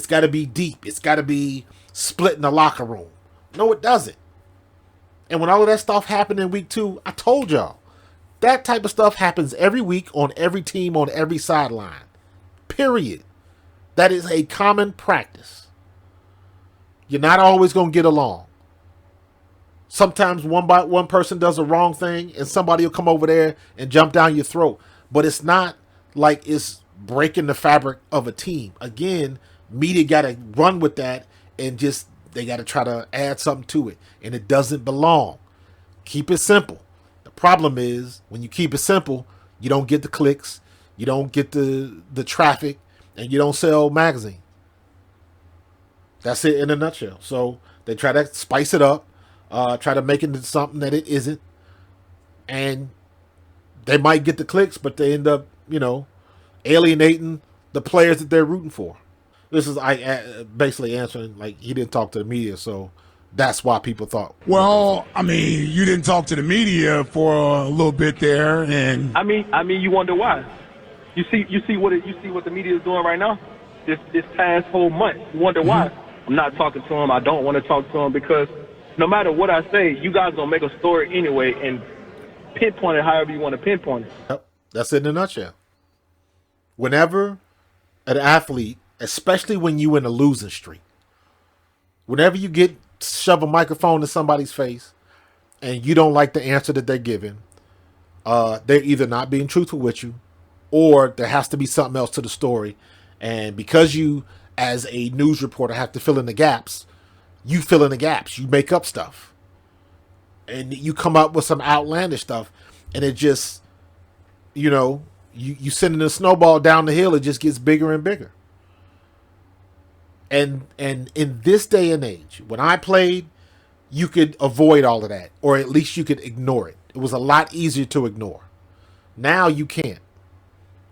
it's got to be deep. It's got to be split in the locker room. No, it doesn't. And when all of that stuff happened in week 2, I told y'all, that type of stuff happens every week on every team, on every sideline. Period. That is a common practice. You're not always going to get along. Sometimes one person does a wrong thing and somebody will come over there and jump down your throat. But it's not like it's breaking the fabric of a team. Again, media got to run with that and just, they got to try to add something to it. And it doesn't belong. Keep it simple. The problem is when you keep it simple, you don't get the clicks, you don't get the traffic, and you don't sell magazines. That's it in a nutshell. So they try to spice it up, try to make it into something that it isn't. And they might get the clicks, but they end up, alienating the players that they're rooting for. This is basically answering, like, he didn't talk to the media, so that's why people thought. Well, I mean, you didn't talk to the media for a little bit there, and I mean, you wonder why. You see what the media is doing right now. This past whole month, you wonder why I'm not talking to them. I don't want to talk to them because no matter what I say, you guys gonna make a story anyway and pinpoint it however you want to pinpoint it. Yep. That's it in a nutshell. Whenever an athlete, especially when you in a losing streak, whenever you shove a microphone in somebody's face and you don't like the answer that they're giving, they're either not being truthful with you or there has to be something else to the story. And because you, as a news reporter, have to fill in the gaps, you fill in the gaps. You make up stuff. And you come up with some outlandish stuff. And it just, you sending a snowball down the hill, it just gets bigger and bigger. And in this day and age, when I played, you could avoid all of that. Or at least you could ignore it. It was a lot easier to ignore. Now you can't.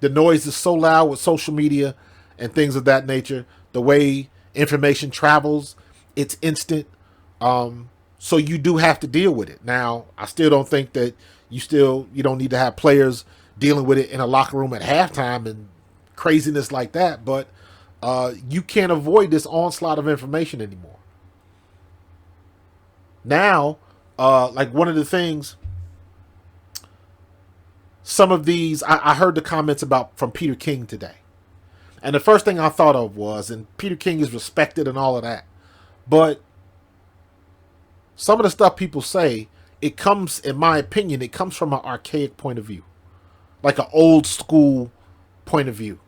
The noise is so loud with social media and things of that nature. The way information travels, it's instant. So you do have to deal with it. Now, I still don't think that you don't need to have players dealing with it in a locker room at halftime and craziness like that. But you can't avoid this onslaught of information anymore. Now, like one of the things, some of these, I heard the comments from Peter King today. And the first thing I thought of was, and Peter King is respected and all of that, but some of the stuff people say, it comes, in my opinion, it comes from an archaic point of view. Like an old school point of view.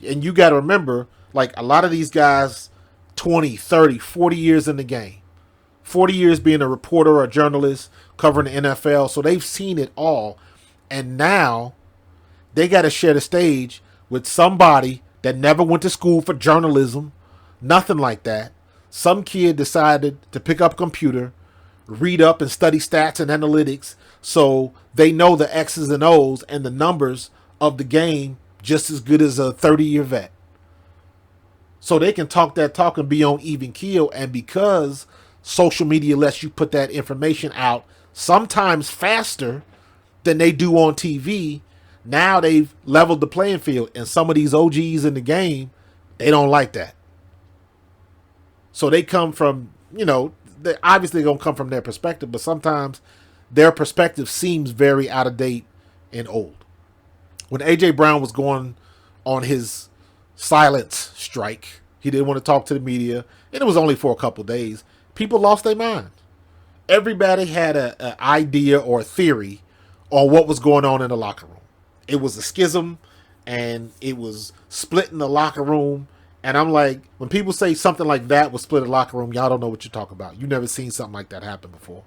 And you got to remember, like a lot of these guys, 20, 30, 40 years in the game. 40 years being a reporter or a journalist covering the NFL. So they've seen it all. And now they got to share the stage with somebody that never went to school for journalism. Nothing like that. Some kid decided to pick up a computer, read up and study stats and analytics so they know the X's and O's and the numbers of the game just as good as a 30-year vet. So they can talk that talk and be on even keel. And because social media lets you put that information out sometimes faster than they do on TV, now they've leveled the playing field. And some of these OGs in the game, they don't like that. So they come from, they're obviously going to come from their perspective, but sometimes their perspective seems very out of date and old. When A.J. Brown was going on his silence strike, he didn't want to talk to the media, and it was only for a couple of days, people lost their mind. Everybody had an idea or a theory on what was going on in the locker room. It was a schism, and it was split in the locker room. And I'm like, when people say something like that was split in the locker room, y'all don't know what you're talking about. You've never seen something like that happen before.